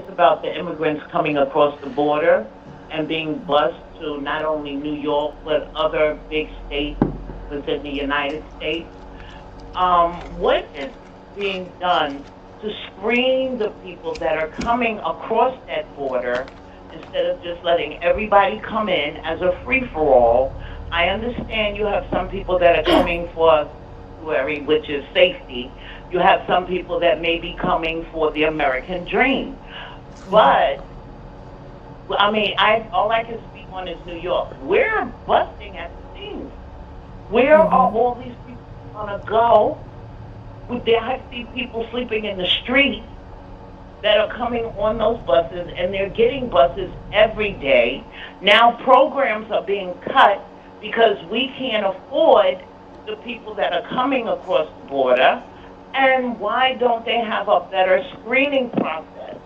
about the immigrants coming across the border and being bused to not only New York but other big states within the United States. What is being done to screen the people that are coming across that border instead of just letting everybody come in as a free-for-all? I understand you have some people that are coming for sanctuary, which is safety. You have some people that may be coming for the American dream. But I mean, I all I can speak on is New York. We're busting at the seams. Where are all these people gonna go? I see people sleeping in the street that are coming on those buses, and they're getting buses every day. Now programs are being cut because we can't afford the people that are coming across the border. And why don't they have a better screening process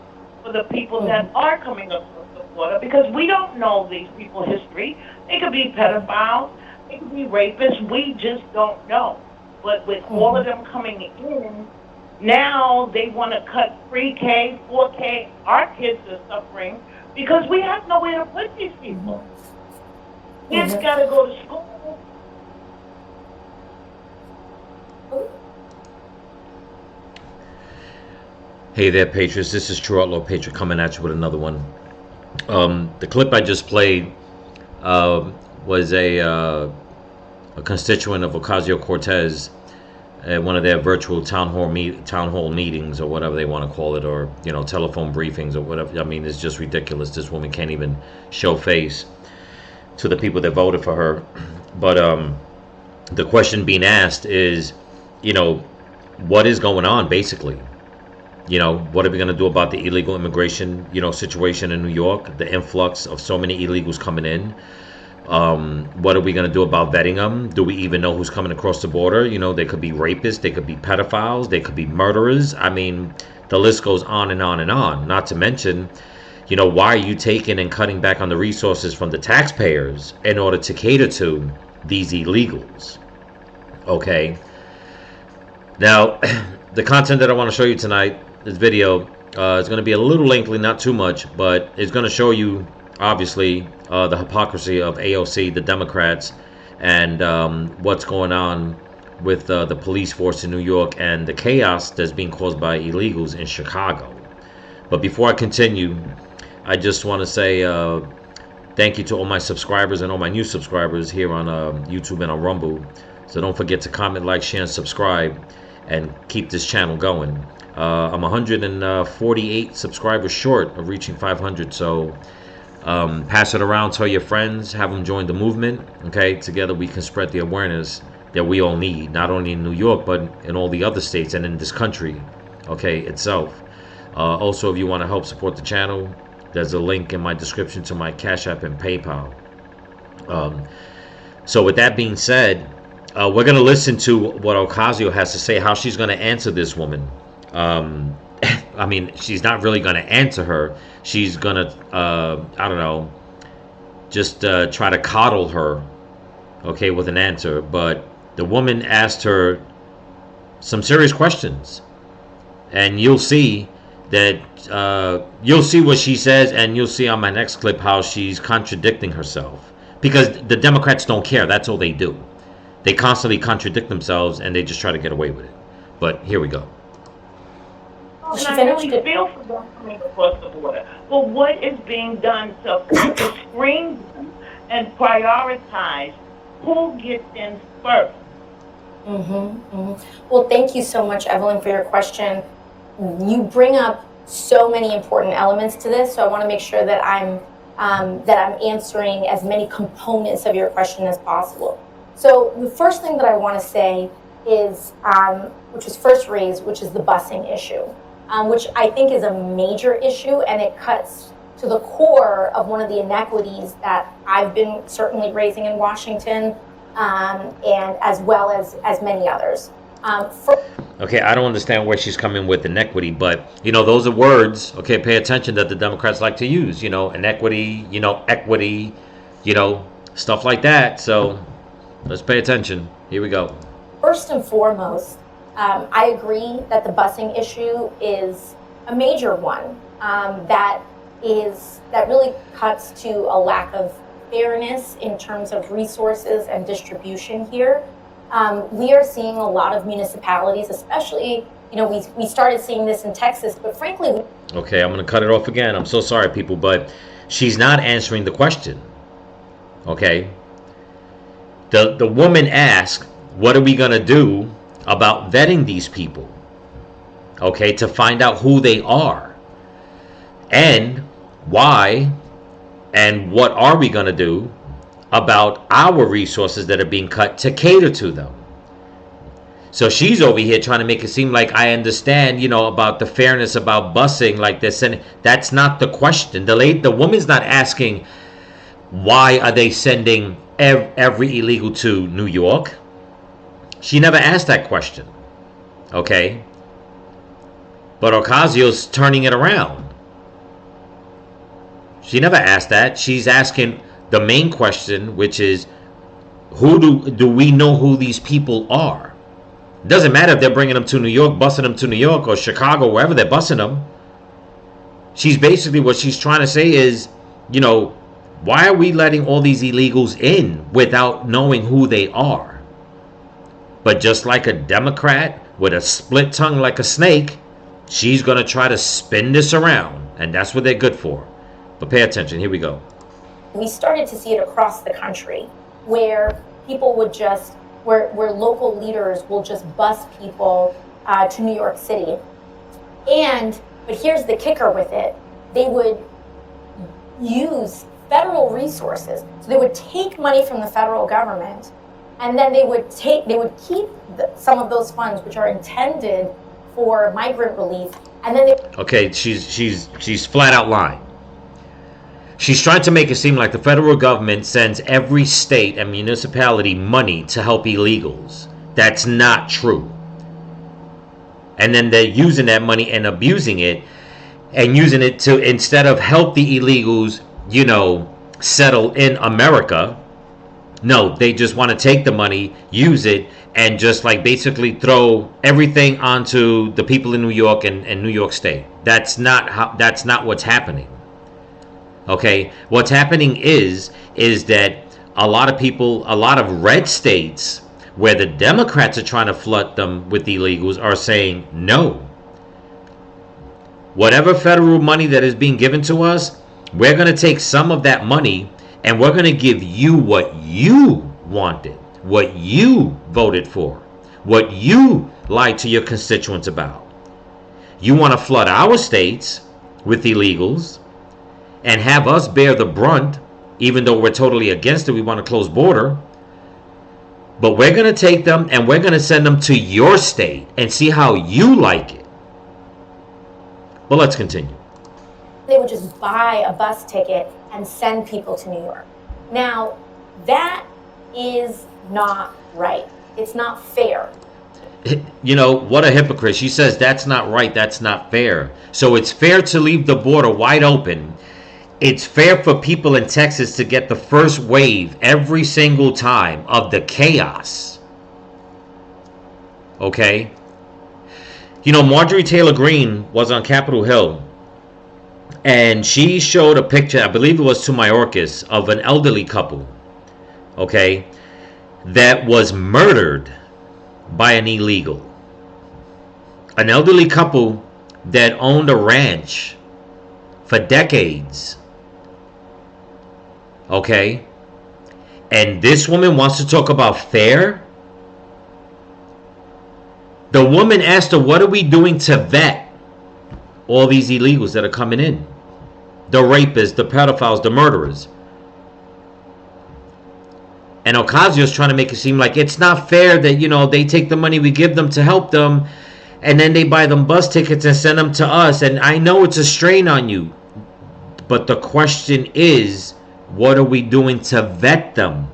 for the people that are coming across the border? Because we don't know these people's history. They could be pedophiles, they could be rapists. We just don't know. But with all of them coming in, now they want to cut pre-K, 4K. Our kids are suffering because we have nowhere to put these people. Kids got to go to school. Hey there, Patriots. This is True Outlaw Patriot coming at you with another one. The clip I just played was a constituent of Ocasio-Cortez at one of their virtual town hall meetings, or whatever they want to call it, or telephone briefings or whatever. I mean, it's just ridiculous. This woman can't even show face to the people that voted for her. But the question being asked is, what is going on, basically? What are we going to do about the illegal immigration, situation in New York, the influx of so many illegals coming in? What are we going to do about vetting them? Do we even know who's coming across the border? They could be rapists, they could be pedophiles, they could be murderers. I mean, the list goes on and on and on. Not to mention, why are you taking and cutting back on the resources from the taxpayers in order to cater to these illegals? Okay. Now, the content that I want to show you tonight, this video, is going to be a little lengthy, not too much, but it's going to show you, obviously, the hypocrisy of AOC, the Democrats, and what's going on with the police force in New York and the chaos that's being caused by illegals in Chicago. But before I continue, I just want to say thank you to all my subscribers and all my new subscribers here on YouTube and on Rumble. So don't forget to comment, like, share, and subscribe, and keep this channel going. I'm 148 subscribers short of reaching 500, so pass it around, tell your friends, have them join the movement. Okay, together we can spread the awareness that we all need, not only in New York but in all the other states and in this country, okay, itself. Also, if you want to help support the channel, there's a link in my description to my Cash App and PayPal. So with that being said, we're going to listen to what Ocasio has to say, how she's going to answer this woman. I mean, she's not really going to answer her. She's going to, I don't know, just try to coddle her, okay, with an answer. But the woman asked her some serious questions. And you'll see that, you'll see what she says, and you'll see on my next clip how she's contradicting herself. Because the Democrats don't care. That's all they do. They constantly contradict themselves, and they just try to get away with it. But here we go. And I really feel for them coming across the border. But what is being done to screen them and prioritize who gets in first? Well, thank you so much, Evelyn, for your question. You bring up so many important elements to this, so I want to make sure that I'm answering as many components of your question as possible. So the first thing that I want to say is, which was first raised, which is the busing issue, which I think is a major issue, and it cuts to the core of one of the inequities that I've been certainly raising in Washington, and as well as many others. Okay, I don't understand where she's coming with inequity, but those are words, okay, pay attention, that the Democrats like to use, inequity, equity, stuff like that. So let's pay attention. Here we go. First and foremost, I agree that the busing issue is a major one. that really cuts to a lack of fairness in terms of resources and distribution here. We are seeing a lot of municipalities, especially, we started seeing this in Texas, but frankly, Okay, I'm going to cut it off again. I'm so sorry, people, but she's not answering the question. Okay? The woman asked, what are we going to do about vetting these people? Okay, to find out who they are. And why and what are we going to do about our resources that are being cut to cater to them? So she's over here trying to make it seem like I understand, about the fairness about busing like this. And that's not the question. The woman's not asking, why are they sending every illegal to New York? She never asked that question. Okay? But Ocasio's turning it around. She never asked that. She's asking the main question, which is, who do we know who these people are? It doesn't matter if they're bringing them to New York, busing them to New York or Chicago, wherever they're busing them. She's basically, what she's trying to say is, why are we letting all these illegals in without knowing who they are? But just like a Democrat with a split tongue like a snake, she's going to try to spin this around. And that's what they're good for. But pay attention. Here we go. We started to see it across the country where people would where local leaders will just bus people to New York City. But here's the kicker with it. They would use federal resources. So they would take money from the federal government, and then they would keep some of those funds, which are intended for migrant relief, and then Okay, she's flat out lying. She's trying to make it seem like the federal government sends every state and municipality money to help illegals. That's not true. And then they're using that money and abusing it, and using it to, instead of help the illegals, settle in America. No, they just want to take the money, use it, and just like basically throw everything onto the people in New York and New York State. That's not what's happening. Okay, what's happening is that a lot of red states where the Democrats are trying to flood them with illegals are saying no. Whatever federal money that is being given to us, we're going to take some of that money and we're going to give you what you wanted, what you voted for, what you lied to your constituents about. You want to flood our states with illegals and have us bear the brunt, even though we're totally against it. We want a closed border. But we're going to take them and we're going to send them to your state and see how you like it. Well, let's continue. They would just buy a bus ticket and send people to New York. Now, that is not right. It's not fair. What a hypocrite. She says that's not right, that's not fair. So it's fair to leave the border wide open. It's fair for people in Texas to get the first wave every single time of the chaos. Okay? Marjorie Taylor Greene was on Capitol Hill, and she showed a picture, I believe it was to Mayorkas, of an elderly couple, okay, that was murdered by an illegal. An elderly couple that owned a ranch for decades. Okay? And this woman wants to talk about fair? The woman asked her, what are we doing to vet all these illegals that are coming in? The rapists, the pedophiles, the murderers. And Ocasio's trying to make it seem like it's not fair that, they take the money we give them to help them, and then they buy them bus tickets and send them to us. And I know it's a strain on you. But the question is, what are we doing to vet them?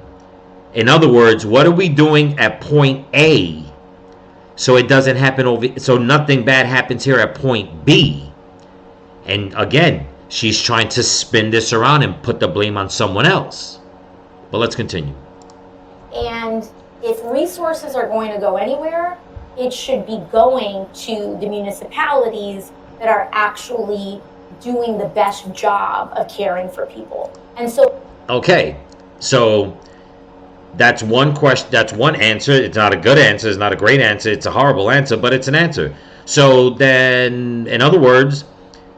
In other words, what are we doing at point A so it doesn't happen so nothing bad happens here at point B? And again, she's trying to spin this around and put the blame on someone else. But let's continue. And if resources are going to go anywhere, it should be going to the municipalities that are actually doing the best job of caring for people. And so, okay, so that's one question. That's one answer. It's not a good answer. It's not a great answer. It's a horrible answer, but it's an answer. So then, in other words,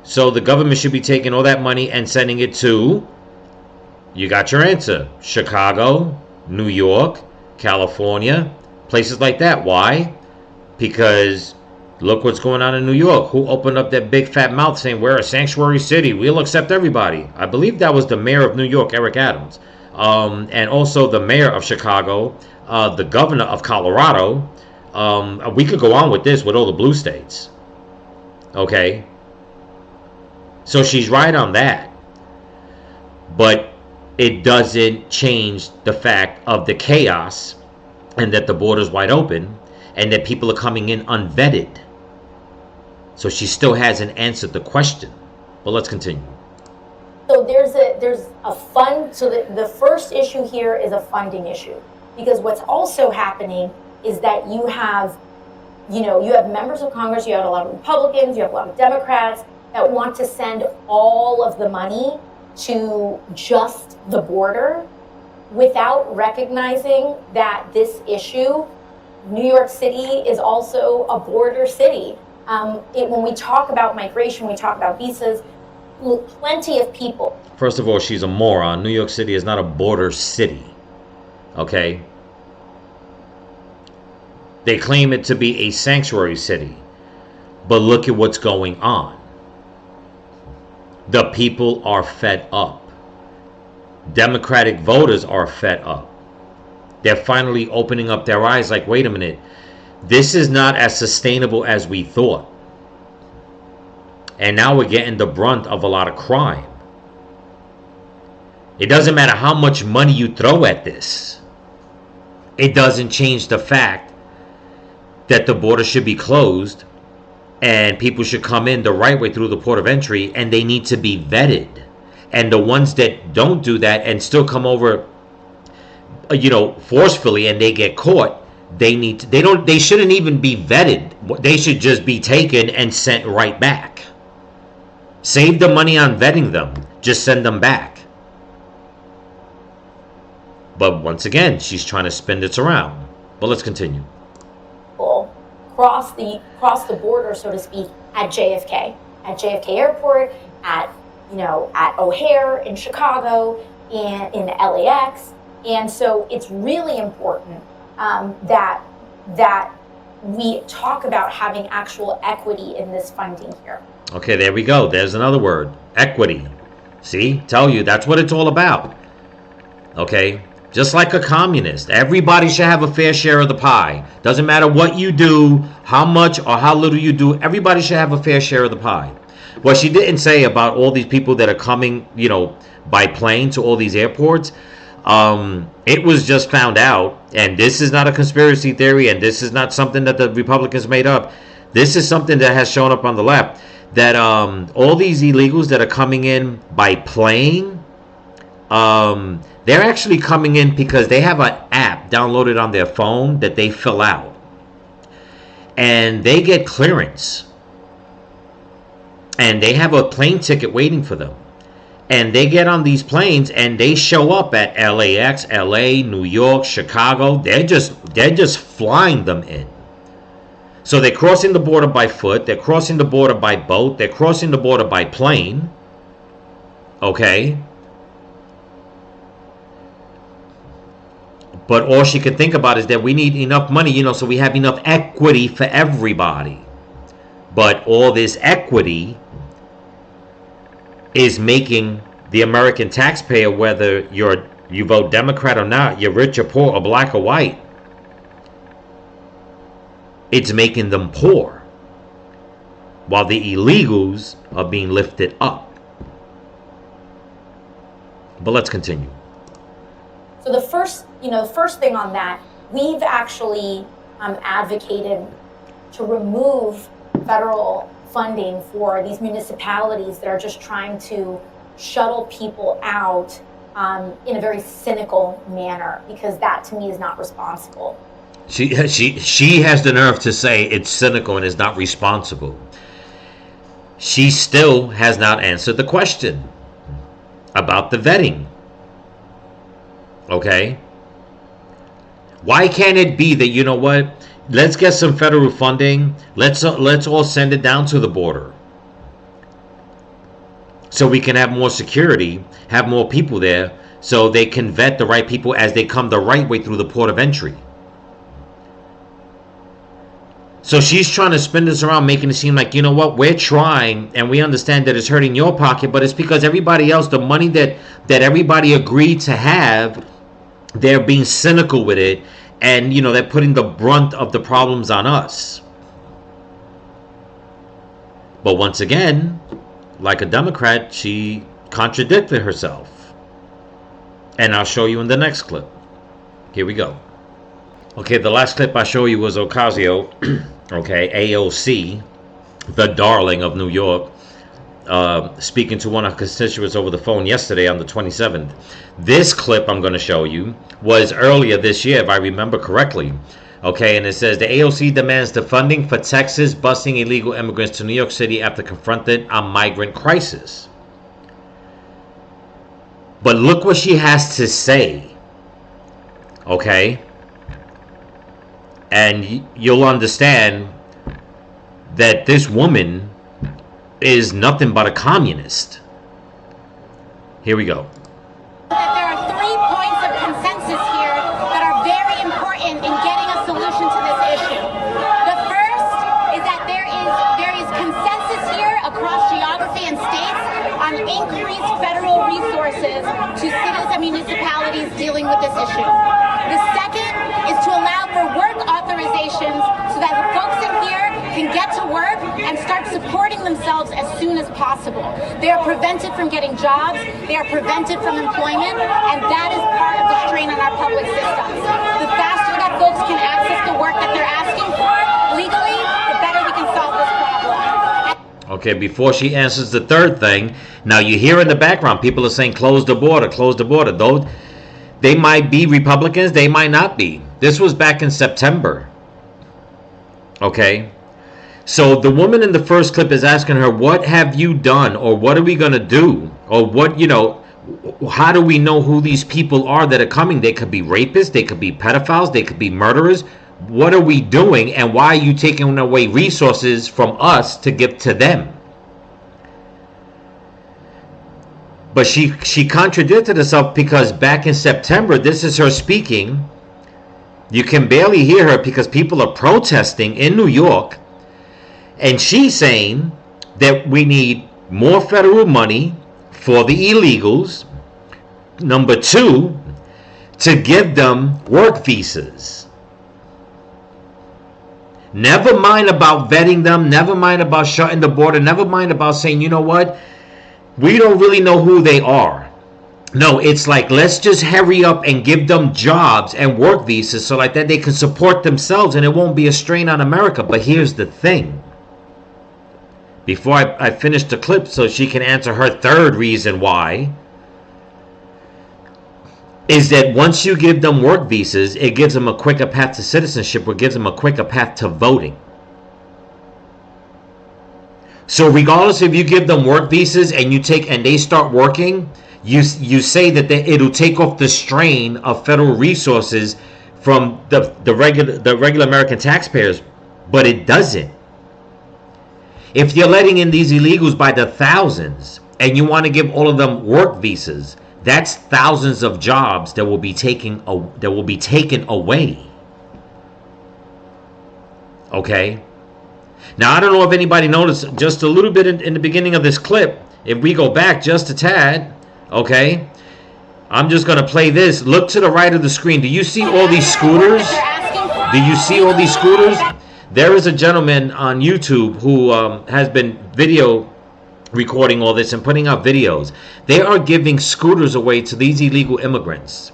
so the government should be taking all that money and sending it to, you got your answer, Chicago, New York, California, places like that. Why? Because look what's going on in New York. Who opened up that big fat mouth saying we're a sanctuary city, we'll accept everybody? I believe that was the mayor of New York, Eric Adams. And also the mayor of Chicago, the governor of Colorado. We could go on with this with all the blue states. Okay. So she's right on that. But it doesn't change the fact of the chaos and that the border's wide open and that people are coming in unvetted. So she still hasn't answered the question. But let's continue. So there's a fund. So the first issue here is a funding issue, because what's also happening is that you have members of Congress, you have a lot of Republicans, you have a lot of Democrats that want to send all of the money to just the border without recognizing that this issue, New York City is also a border city. When we talk about migration, we talk about visas, plenty of people. First of all, she's a moron. New York City is not a border city. Okay? They claim it to be a sanctuary city. But look at what's going on. The people are fed up. Democratic voters are fed up. They're finally opening up their eyes like, wait a minute, this is not as sustainable as we thought. And now we're getting the brunt of a lot of crime. It doesn't matter how much money you throw at this. It doesn't change the fact that the border should be closed and people should come in the right way through the port of entry, and they need to be vetted. And the ones that don't do that and still come over, forcefully, and they get caught, they shouldn't even be vetted. They should just be taken and sent right back. Save the money on vetting them. Just send them back. But once again, she's trying to spin this around. But let's continue. Cross the border, so to speak, at JFK Airport, at O'Hare in Chicago, and in LAX. And so it's really important that we talk about having actual equity in this funding here. Okay, there we go. There's another word. Equity. See? Tell you, that's what it's all about. Okay? Just like a communist. Everybody should have a fair share of the pie. Doesn't matter what you do, how much or how little you do, everybody should have a fair share of the pie. What she didn't say about all these people that are coming, by plane to all these airports, it was just found out, and this is not a conspiracy theory, and this is not something that the Republicans made up. This is something that has shown up on the left, that all these illegals that are coming in by plane, they're actually coming in because they have an app downloaded on their phone that they fill out, and they get clearance, and they have a plane ticket waiting for them. And they get on these planes and they show up at LAX, LA, New York, Chicago. They're just flying them in. So they're crossing the border by foot. They're crossing the border by boat. They're crossing the border by plane. Okay. But all she can think about is that we need enough money, so we have enough equity for everybody. But all this equity is making the American taxpayer, whether you vote Democrat or not, you're rich or poor or black or white, it's making them poor, while the illegals are being lifted up. But let's continue. So the first thing on that, we've actually advocated to remove federal funding for these municipalities that are just trying to shuttle people out in a very cynical manner, because that to me is not responsible. She has the nerve to say it's cynical and is not responsible. she still has not answered the question about the vetting. Okay? Why can't it be that, you know what, let's get some federal funding, let's all send it down to the border so we can have more security, have more people there, so they can vet the right people as they come the right way through the port of entry. So she's trying to spin this around, making it seem like, you know what, we're trying and we understand that it's hurting your pocket, but it's because everybody else, the money that everybody agreed to have, they're being cynical with it, and, you know, they're putting the brunt of the problems on us. But once again, like a Democrat, she contradicted herself. And I'll show you in the next clip. Here we go. Okay, the last clip I show you was Ocasio, okay, A.O.C., the darling of New York, speaking to one of her constituents over the phone yesterday on the 27th. This clip I'm going to show you was earlier this year, if I remember correctly. Okay, and it says the A.O.C. demands the funding for Texas busing illegal immigrants to New York City after confronted a migrant crisis. But look what she has to say. Okay? And you'll understand that this woman is nothing but a communist. Here we go. That there are 3 points of consensus here that are very important in getting a solution to this issue. The first is that there is consensus here across geography and states on increased federal resources to cities and municipalities dealing with this issue. The second is to allow for work authorizations so that the folks in here can get to work and start supporting themselves as soon as possible. They are prevented from getting jobs, they are prevented from employment, and that is part of the strain on our public systems. The faster that folks can access the work that they're asking for legally, the better we can solve this problem. Okay, before she answers the third thing, now you hear in the background people are saying close the border, close the border. Though they might be Republicans, they might not be. This was back in September. Okay? So the woman in the first clip is asking her, what have you done? Or what are we going to do? Or what, you know, how do we know who these people are that are coming? They could be rapists. They could be pedophiles. They could be murderers. What are we doing? And why are you taking away resources from us to give to them? But she contradicted herself, because back in September, this is her speaking. You can barely hear her because people are protesting in New York. And she's saying that we need more federal money for the illegals. Number 2, to give them work visas. Never mind about vetting them. Never mind about shutting the border. Never mind about saying, you know what? We don't really know who they are. No, it's like, let's just hurry up and give them jobs and work visas so like that they can support themselves and it won't be a strain on America. But here's the thing. Before I finish the clip so she can answer her third reason why, is that once you give them work visas, it gives them a quicker path to citizenship, or gives them a quicker path to voting. So regardless if you give them work visas and they start working, you say that it'll take off the strain of federal resources from the regular American taxpayers, but it doesn't. If you're letting in these illegals by the thousands and you want to give all of them work visas, that's thousands of jobs that will be taken away. Okay? Now, I don't know if anybody noticed just a little bit in the beginning of this clip. If we go back just a tad, okay? I'm just going to play this. Look to the right of the screen. Do you see all these scooters? Do you see all these scooters? There is a gentleman on YouTube who has been video recording all this and putting out videos. They are giving scooters away to these illegal immigrants.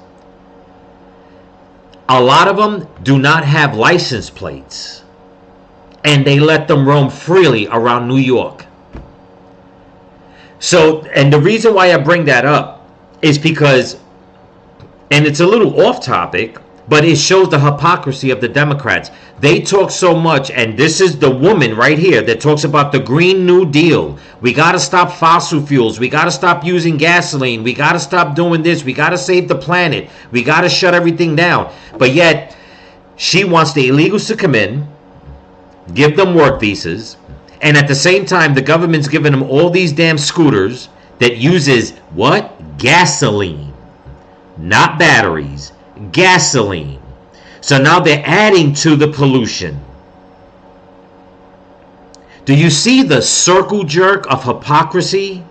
A lot of them do not have license plates, and they let them roam freely around New York. So, and the reason why I bring that up is because, and it's a little off topic, But it shows the hypocrisy of the Democrats. They talk so much, and this is the woman right here that talks about the Green New Deal. We got to stop fossil fuels. We got to stop using gasoline. We got to stop doing this. We got to save the planet. We got to shut everything down. But yet, she wants the illegals to come in, give them work visas, and at the same time, the government's giving them all these damn scooters that uses what? Gasoline, not batteries. Gasoline. So now they're adding to the pollution. Do you see the circle jerk of hypocrisy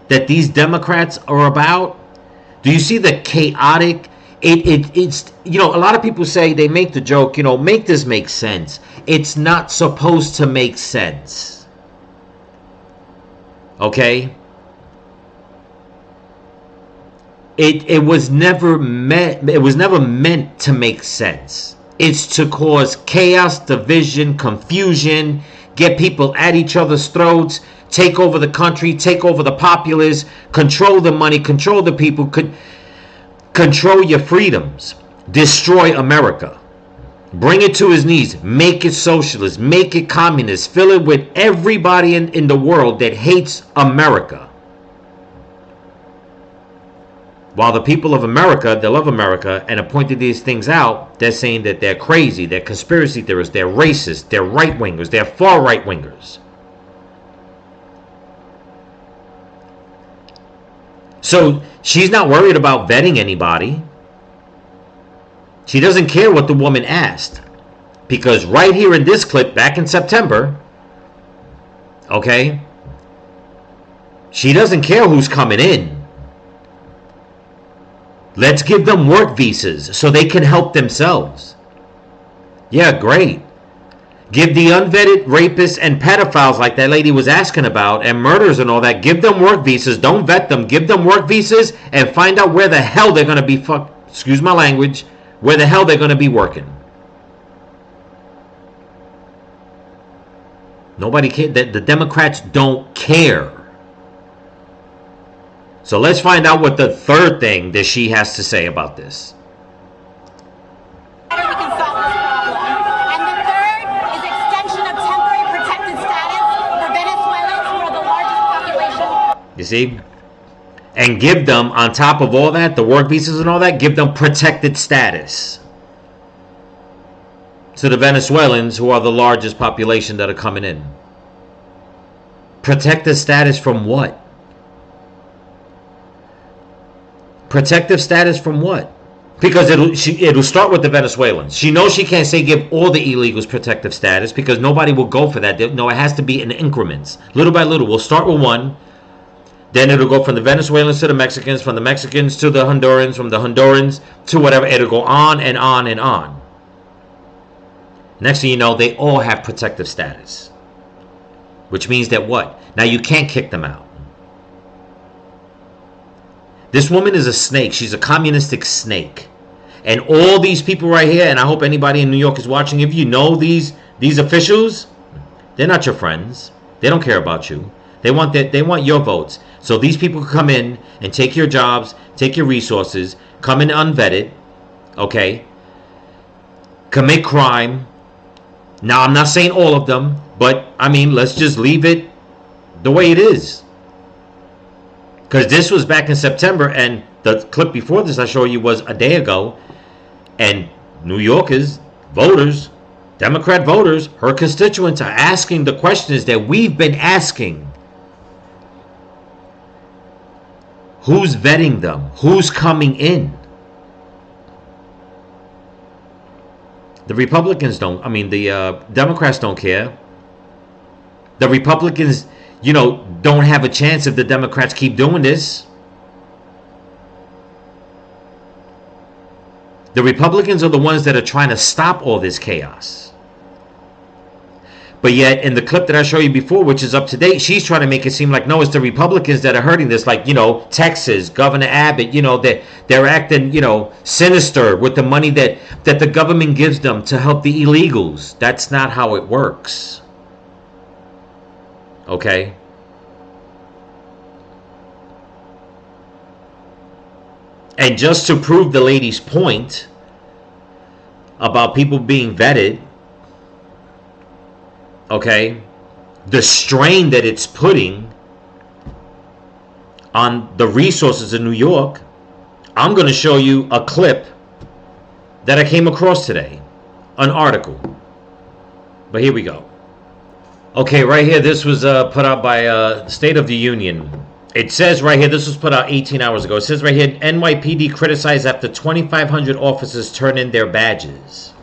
that these Democrats are about? Do you see the chaotic? It's, you know, a lot of people say, they make the joke, you know, make this make sense. It's not supposed to make sense. Okay? It was never meant to make sense. It's to cause chaos, division, confusion, get people at each other's throats, take over the country, take over the populace, control the money, control the people, control your freedoms, destroy America, bring it to his knees, make it socialist, make it communist, fill it with everybody in the world that hates America. While the people of America, they love America, and have pointed these things out, they're saying that they're crazy, they're conspiracy theorists, they're racist, they're right-wingers, they're far right-wingers. So she's not worried about vetting anybody. She doesn't care what the woman asked. Because right here in this clip, back in September, okay, she doesn't care who's coming in. Let's give them work visas so they can help themselves. Yeah, great. Give the unvetted rapists and pedophiles like that lady was asking about, and murders and all that, give them work visas. Don't vet them. Give them work visas and find out where the hell they're going to be, excuse my language, where the hell they're going to be working. Nobody cares. The Democrats don't care. So let's find out what the third thing that she has to say about this. We can solve this problem. And the third is extension of temporary protected status for Venezuelans who are the largest population. You see? And give them, on top of all that, the work visas and all that, give them protected status to the Venezuelans who are the largest population that are coming in. Protected status from what? Protective status from what? Because it'll start with the Venezuelans. She knows she can't say give all the illegals protective status because nobody will go for that. No, it has to be in increments. Little by little. We'll start with one. Then it'll go from the Venezuelans to the Mexicans, from the Mexicans to the Hondurans, from the Hondurans to whatever. It'll go on and on and on. Next thing you know, they all have protective status. Which means that what? Now you can't kick them out. This woman is a snake. She's a communistic snake. And all these people right here, and I hope anybody in New York is watching, if you know these officials, they're not your friends. They don't care about you. They want your votes. So these people can come in and take your jobs, take your resources, come in unvetted, okay? Commit crime. Now, I'm not saying all of them, but I mean, let's just leave it the way it is. Because this was back in September, and the clip before this I showed you was a day ago. And New Yorkers, voters, Democrat voters, her constituents are asking the questions that we've been asking. Who's vetting them? Who's coming in? The Republicans don't, the Democrats don't care. The Republicans, don't have a chance if the Democrats keep doing this. The Republicans are the ones that are trying to stop all this chaos. But yet, in the clip that I showed you before, which is up to date, she's trying to make it seem like, no, it's the Republicans that are hurting this. Like, Texas, Governor Abbott, they're acting, sinister with the money that the government gives them to help the illegals. That's not how it works. Okay? And just to prove the lady's point, about people being vetted, okay, the strain that it's putting on the resources in New York, I'm going to show you a clip that I came across today, an article. But here we go. Okay, right here, this was put out by State of the Union. It says right here, this was put out 18 hours ago. It says right here, NYPD criticized after 2,500 officers turn in their badges.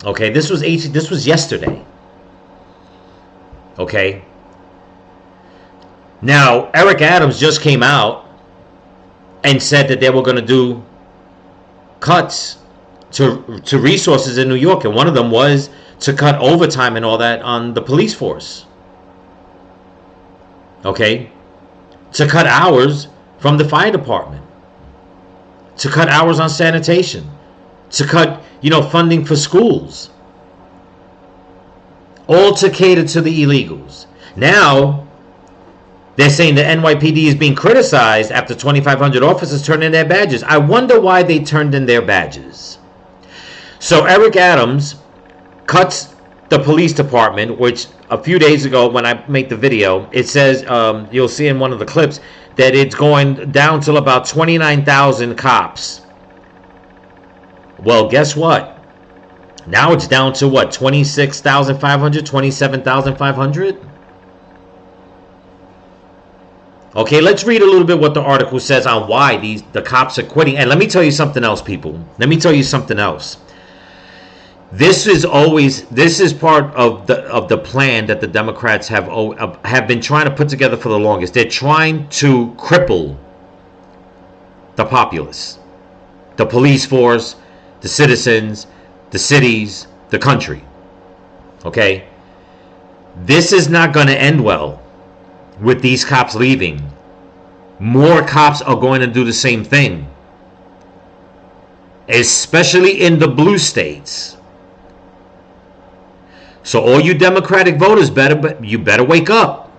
Okay, this was yesterday. Okay. Now, Eric Adams just came out and said that they were going to do cuts to resources in New York, and one of them was to cut overtime and all that on the police force. Okay? To cut hours from the fire department. To cut hours on sanitation. To cut, funding for schools. All to cater to the illegals. Now, they're saying the NYPD is being criticized after 2,500 officers turned in their badges. I wonder why they turned in their badges. So Eric Adams cuts the police department, which a few days ago when I make the video, it says, you'll see in one of the clips, that it's going down to about 29,000 cops. Well, guess what? Now it's down to what, 26,500, 27,500? Okay, let's read a little bit what the article says on why the cops are quitting. And let me tell you something else, people. Let me tell you something else. This is part of the plan that the Democrats have been trying to put together for the longest. They're trying to cripple the populace, the police force, the citizens, the cities, the country. Okay? This is not going to end well with these cops leaving. More cops are going to do the same thing, especially in the blue states. So all you Democratic voters you better wake up.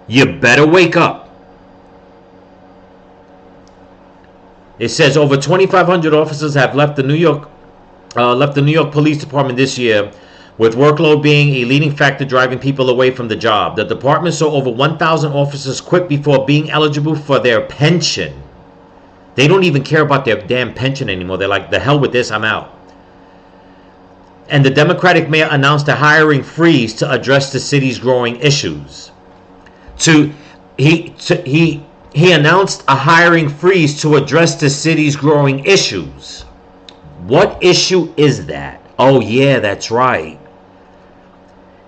You better wake up. It says over 2,500 officers have left the New York Police Department this year, with workload being a leading factor driving people away from the job. The department saw over 1,000 officers quit before being eligible for their pension. They don't even care about their damn pension anymore. They're like, the hell with this, I'm out. And the Democratic mayor announced a hiring freeze to address the city's growing issues. He announced a hiring freeze to address the city's growing issues. What issue is that? Oh yeah, that's right.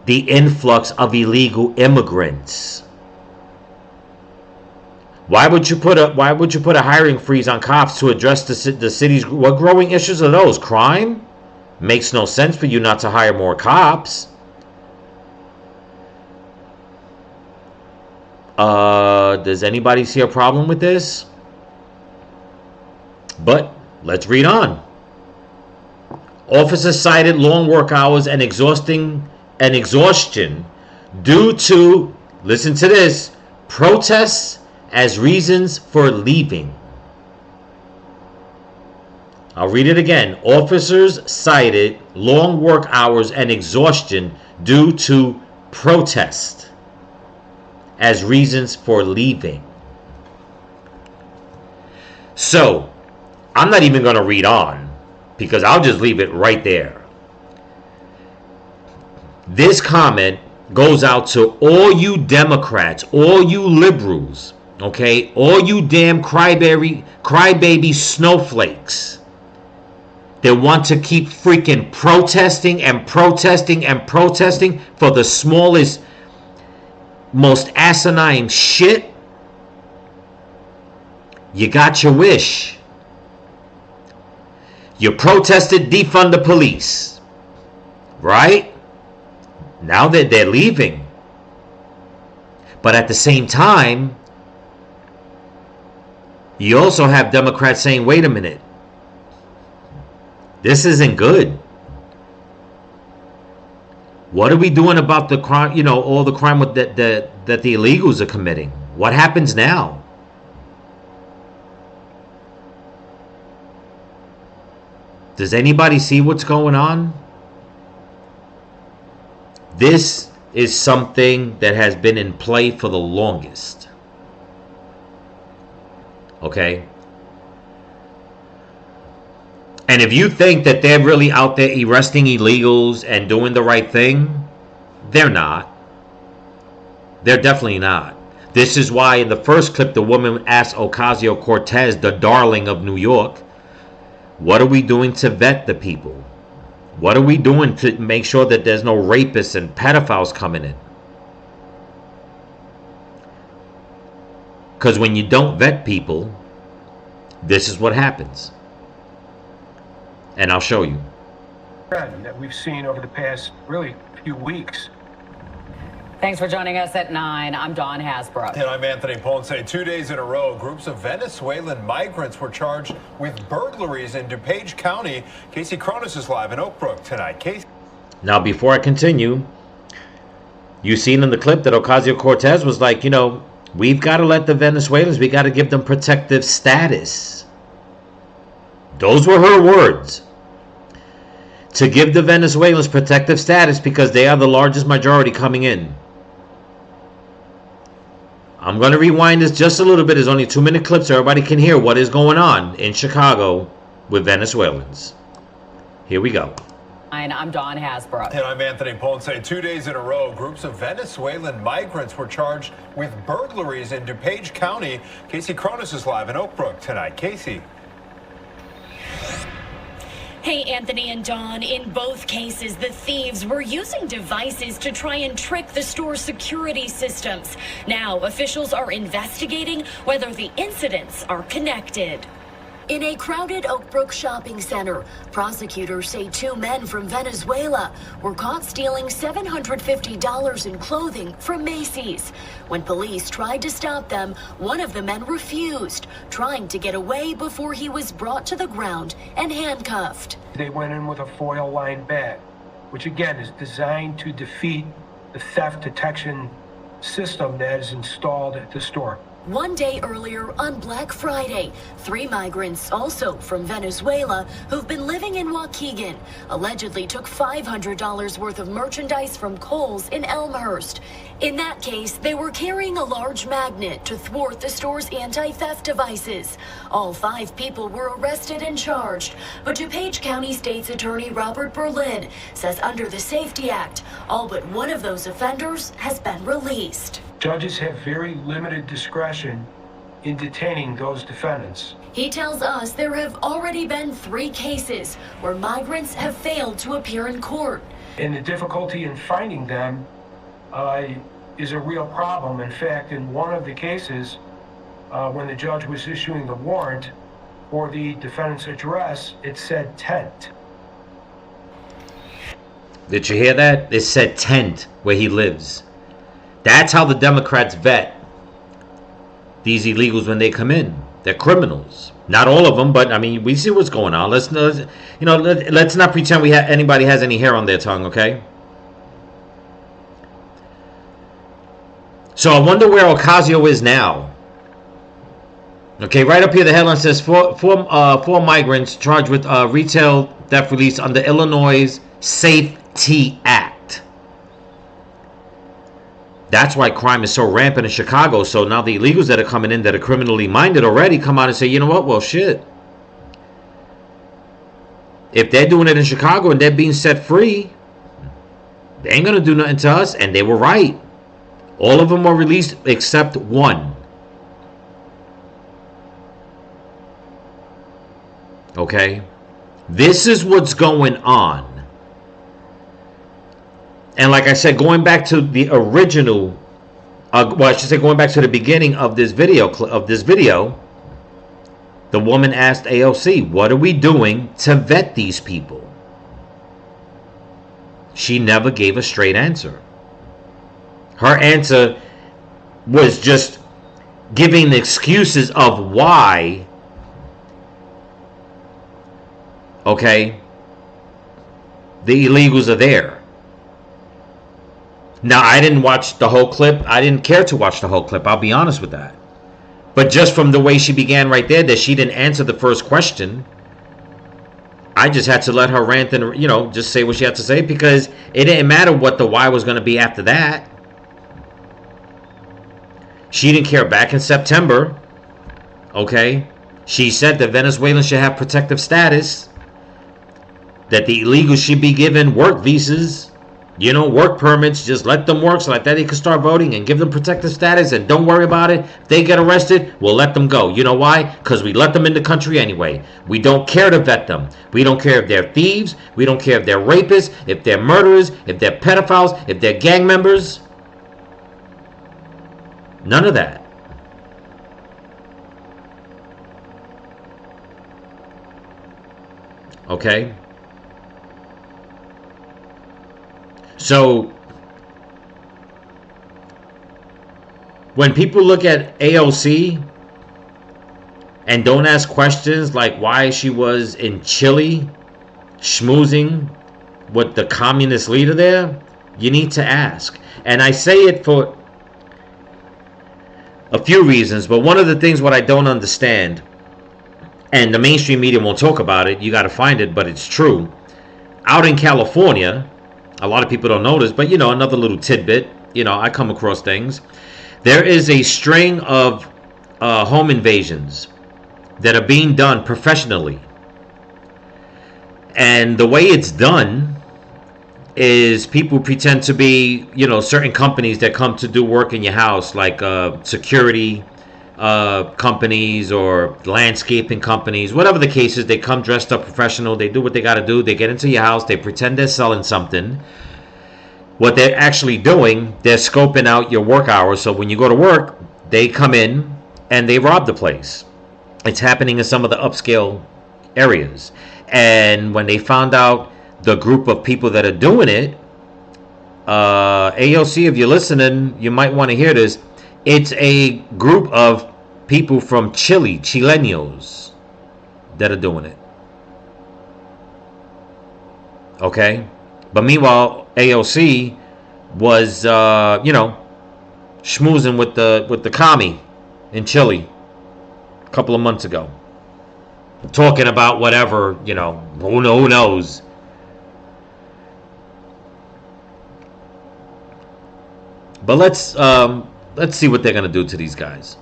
The influx of illegal immigrants. Why would you put a hiring freeze on cops to address the city's what growing issues are those? Crime? Makes no sense for you not to hire more cops. Does anybody see a problem with this? But let's read on. Officers cited long work hours and exhaustion due to, listen to this, protests as reasons for leaving. I'll read it again. Officers cited long work hours and exhaustion due to protest as reasons for leaving. So, I'm not even going to read on because I'll just leave it right there. This comment goes out to all you Democrats, all you liberals, okay? All you damn crybaby snowflakes that want to keep freaking protesting and protesting and protesting for the smallest, most asinine shit. You got your wish. You protested defund the police, right? Now that they're leaving. But at the same time, you also have Democrats saying, wait a minute, this isn't good. What are we doing about the crime, all the crime that the illegals are committing? What happens now? Does anybody see what's going on? This is something that has been in play for the longest. Okay? And if you think that they're really out there arresting illegals and doing the right thing, they're not. They're definitely not. This is why in the first clip, the woman asked Ocasio-Cortez, the darling of New York, what are we doing to vet the people? What are we doing to make sure that there's no rapists and pedophiles coming in? Because when you don't vet people, this is what happens. And I'll show you. That we've seen over the past really few weeks. Thanks for joining us at 9. I'm Dawn Hasbrook. And I'm Anthony Ponce. 2 days in a row, groups of Venezuelan migrants were charged with burglaries in DuPage County. Casey Cronus is live in Oak Brook tonight. Casey. Now, before I continue, you seen in the clip that Ocasio-Cortez was like, you know, we've got to let the Venezuelans, we got to give them protective status. Those were her words. To give the Venezuelans protective status because they are the largest majority coming in. I'm going to rewind this just a little bit. It's only 2-minute clips so everybody can hear what is going on in Chicago with Venezuelans. Here we go. I'm Dawn Hasbrook. And I'm Anthony Ponce. 2 days in a row, groups of Venezuelan migrants were charged with burglaries in DuPage County. Casey Cronus is live in Oak Brook tonight. Casey. Hey, Anthony and Dawn, in both cases, the thieves were using devices to try and trick the store's security systems. Now, officials are investigating whether the incidents are connected. In a crowded Oak Brook shopping center, prosecutors say 2 men from Venezuela were caught stealing $750 in clothing from Macy's. When police tried to stop them, one of the men refused, trying to get away before he was brought to the ground and handcuffed. They went in with a foil-lined bag, which again is designed to defeat the theft detection system that is installed at the store. One day earlier, on Black Friday, 3 migrants, also from Venezuela, who've been living in Waukegan, allegedly took $500 worth of merchandise from Kohl's in Elmhurst. In that case, they were carrying a large magnet to thwart the store's anti-theft devices. All 5 people were arrested and charged, but DuPage County State's Attorney Robert Berlin says under the Safety Act, all but one of those offenders has been released. Judges have very limited discretion in detaining those defendants. He tells us there have already been 3 cases where migrants have failed to appear in court. And the difficulty in finding them is a real problem. In fact, in one of the cases, when the judge was issuing the warrant for the defendant's address, it said tent. Did you hear that? It said tent where he lives. That's how the Democrats vet these illegals when they come in. They're criminals. Not all of them, but I mean, we see what's going on. Let's not pretend anybody has any hair on their tongue, okay? So I wonder where Ocasio is now. Okay, right up here, the headline says four migrants charged with retail theft release under Illinois' Safety Act. That's why crime is so rampant in Chicago. So now the illegals that are coming in that are criminally minded already come out and say, you know what? Well, shit. If they're doing it in Chicago and they're being set free, they ain't going to do nothing to us. And they were right. All of them were released except one. Okay? This is what's going on. And like I said, going back to the original, going back to the beginning of this video, the woman asked A.O.C, what are we doing to vet these people? She never gave a straight answer. Her answer was just giving excuses of why, okay, the illegals are there. Now, I didn't watch the whole clip. I didn't care to watch the whole clip. I'll be honest with that. But just from the way she began right there, that she didn't answer the first question, I just had to let her rant and, just say what she had to say, because it didn't matter what the why was going to be after that. She didn't care back in September. Okay? She said that Venezuelans should have protective status, that the illegals should be given work visas, work permits. Just let them work so like that they can start voting, and give them protective status, and don't worry about it. If they get arrested, we'll let them go. You know why? Because we let them in the country anyway. We don't care to vet them. We don't care if they're thieves. We don't care if they're rapists, if they're murderers, if they're pedophiles, if they're gang members. None of that. Okay? So, when people look at A.O.C. and don't ask questions like why she was in Chile schmoozing with the communist leader there, you need to ask. And I say it for a few reasons, but one of the things what I don't understand, and the mainstream media won't talk about it, you got to find it, but it's true. Out in California, a lot of people don't know this, but another little tidbit, I come across things. There is a string of home invasions that are being done professionally. And the way it's done is people pretend to be, certain companies that come to do work in your house, like security companies or landscaping companies, whatever the case is. They come dressed up professional. They do what they got to do. They get into your house. They pretend they're selling something. What they're actually doing, they're scoping out your work hours. So when you go to work, they come in and they rob the place. It's happening in some of the upscale areas. And when they found out the group of people that are doing it, A.O.C., if you're listening, you might want to hear this. It's a group of people from Chile, Chilenos, that are doing it. Okay? But meanwhile, A.O.C. was, schmoozing with the commie in Chile a couple of months ago. Talking about whatever, who knows. But let's see what they're going to do to these guys.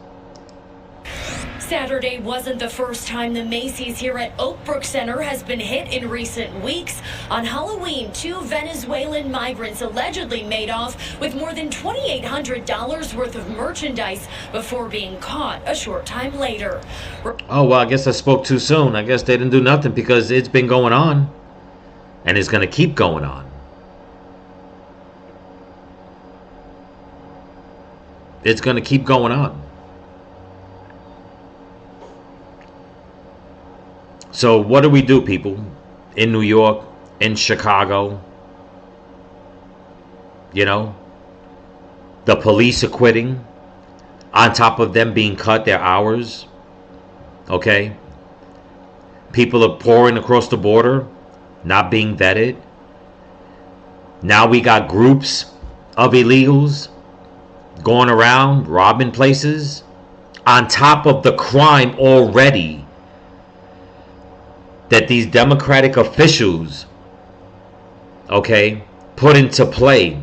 Saturday wasn't the first time the Macy's here at Oak Brook Center has been hit in recent weeks. On Halloween, 2 Venezuelan migrants allegedly made off with more than $2,800 worth of merchandise before being caught a short time later. Oh, well, I guess I spoke too soon. I guess they didn't do nothing because it's been going on. And it's going to keep going on. It's going to keep going on. So what do we do, people? In New York, in Chicago, the police are quitting, on top of them being cut their hours. Okay? People are pouring across the border, not being vetted. Now we got groups of illegals going around robbing places, on top of the crime already that these Democratic officials, put into play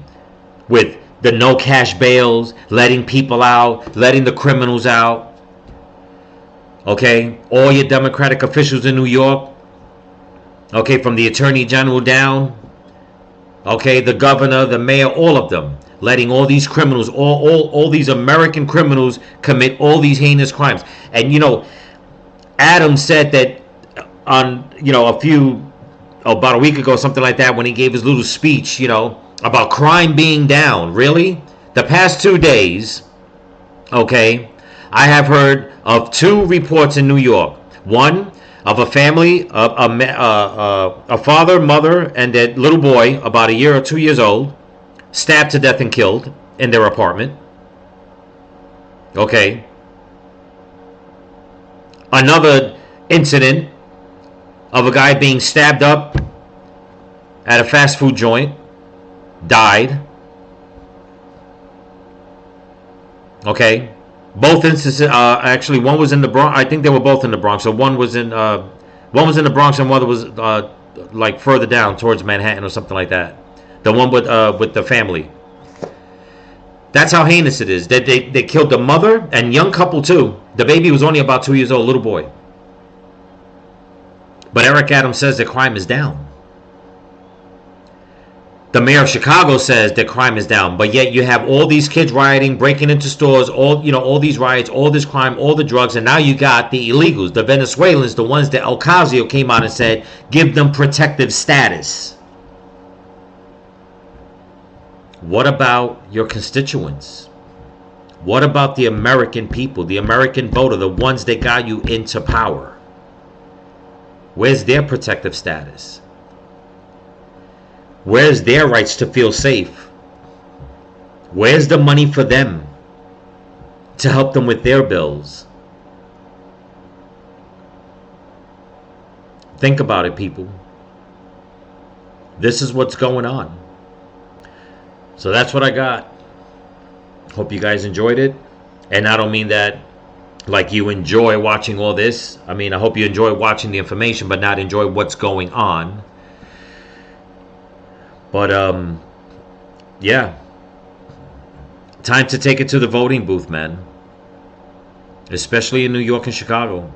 with the no cash bails, letting people out, letting the criminals out. All your Democratic officials in New York, from the Attorney General down, the governor, the mayor, all of them, letting all these criminals, all these American criminals commit all these heinous crimes. And Adams said that on about a week ago, something like that, when he gave his little speech, about crime being down. Really? The past 2 days, I have heard of 2 reports in New York. One of a family, a father, mother, and their little boy, about a year or 2 years old, stabbed to death and killed in their apartment. Another incident of a guy being stabbed up at a fast food joint, died. Both instances, actually, one was in the Bronx. I think they were both in the Bronx. So one was in One was in the Bronx and one was like further down towards Manhattan or something like that. The one with the family. That's how heinous it is. They killed the mother and young couple too. The baby was only about 2 years old, little boy. But Eric Adams says that crime is down. The mayor of Chicago says that crime is down, but yet you have all these kids rioting, breaking into stores, all these riots, all this crime, all the drugs, and now you got the illegals, the Venezuelans, the ones that A.O.C came out and said, give them protective status. What about your constituents? What about the American people, the American voter, the ones that got you into power? Where's their protective status? Where's their rights to feel safe? Where's the money for them to help them with their bills? Think about it, people. This is what's going on. So that's what I got. Hope you guys enjoyed it. And I don't mean that like you enjoy watching all this. I mean, I hope you enjoy watching the information, but not enjoy what's going on. But, yeah. Time to take it to the voting booth, man. Especially in New York and Chicago.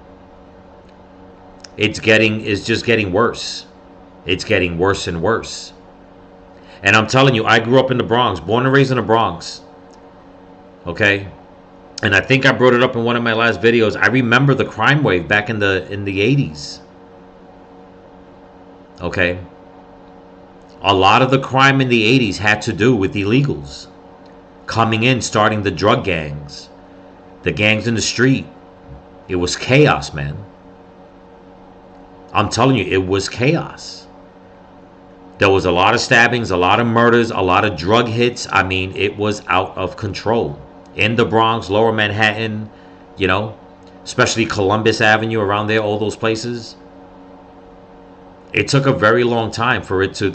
It's just getting worse. It's getting worse and worse. And I'm telling you, I grew up in the Bronx, born and raised in the Bronx. Okay? And I think I brought it up in one of my last videos. I remember the crime wave back in the 80s. Okay? A lot of the crime in the 80s had to do with illegals coming in, starting the drug gangs, the gangs in the street. It was chaos, man. I'm telling you, it was chaos. There was a lot of stabbings, a lot of murders, a lot of drug hits. I mean, it was out of control. In the Bronx, Lower Manhattan, especially Columbus Avenue, around there, all those places. It took a very long time for it to,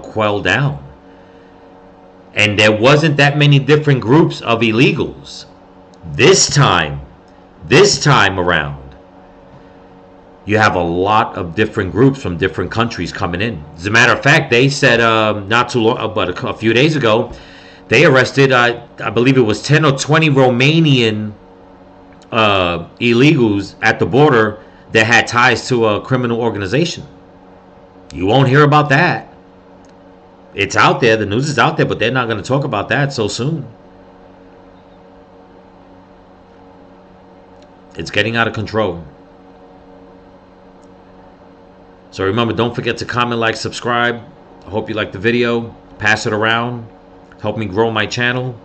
quell down. And there wasn't that many different groups of illegals. This time around, you have a lot of different groups from different countries coming in. As a matter of fact, they said not too long, but a few days ago, they arrested, I believe it was 10 or 20 Romanian illegals at the border that had ties to a criminal organization. You won't hear about that. It's out there. The news is out there, but they're not going to talk about that so soon. It's getting out of control. So remember, don't forget to comment, like, subscribe. I hope you liked the video. Pass it around. Help me grow my channel.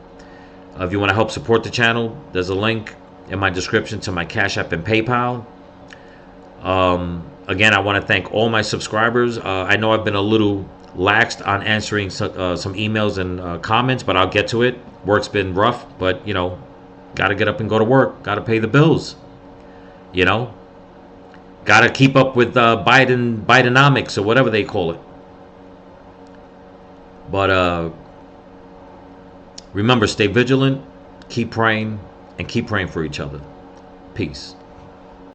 If you want to help support the channel, there's a link in my description to my Cash App and PayPal. Again, I want to thank all my subscribers. I know I've been a little laxed on answering some emails and comments, but I'll get to it. Work's been rough, but, got to get up and go to work. Got to pay the bills. Got to keep up with Bidenomics or whatever they call it. But remember, stay vigilant, keep praying, and keep praying for each other. Peace.